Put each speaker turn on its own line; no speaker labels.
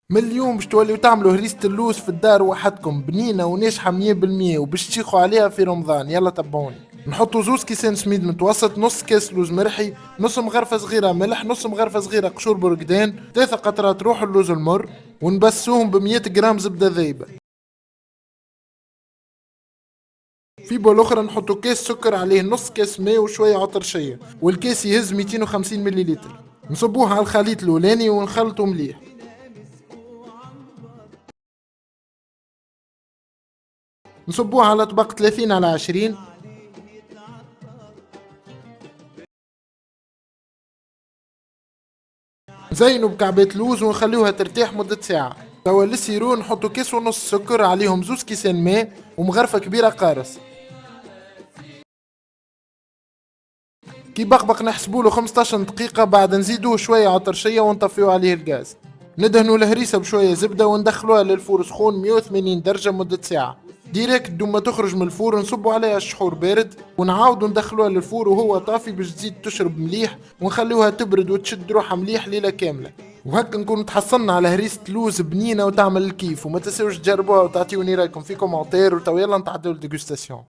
من اليوم باش توليو تعملوا هريسة اللوز في الدار وحدكم بنينة وناجحة 100% وباش تشيخوا عليها في رمضان. يلا تبعوني. نحطوا زوز كيسان سميد متوسط، نص كاس لوز مرحي، نص مغرفة صغيرة ملح، نص مغرفة صغيرة قشور برقدان، 3 قطرات روح اللوز المر، ونبسوهم ب100 جرام زبدة ذايبة. في بول اخرى نحطوا كاس سكر عليه نص كاس ماء وشوية عطرشية، والكاس يهز 250 مليلتر. نصبوه على الخليط الاولاني ونخلطه مليح. نصبوه على طبق 30 على 20. نزينوا بكعبات لوز ونخليوها ترتاح مدة ساعة. توا للسيرو نحطوا كيس ونص سكر عليهم زوز كيسان ماء ومغرفة كبيرة قارص. كي بقبق نحسبوله 15 دقيقة، بعد نزيدوه شوية عطرشية ونطفيو عليه الغاز. ندهنوا الهريسة بشوية زبدة وندخلوها للفور سخون 180 درجة مدة ساعة. ديريكت دوم ما تخرج من الفور نصبوا عليها الشحور بارد ونعاودوا ندخلوها للفور وهو طافي باش تزيد تشرب مليح، ونخليوها تبرد وتشد روحها مليح ليلة كاملة. وهكا نكون تحصلنا على هريسة لوز بنينة وتعمل الكيف. وما تنسوش تجربوها وتعطيوني رايكم في كومنتير. وتوا يلا نتعداو للديغوستاسيون.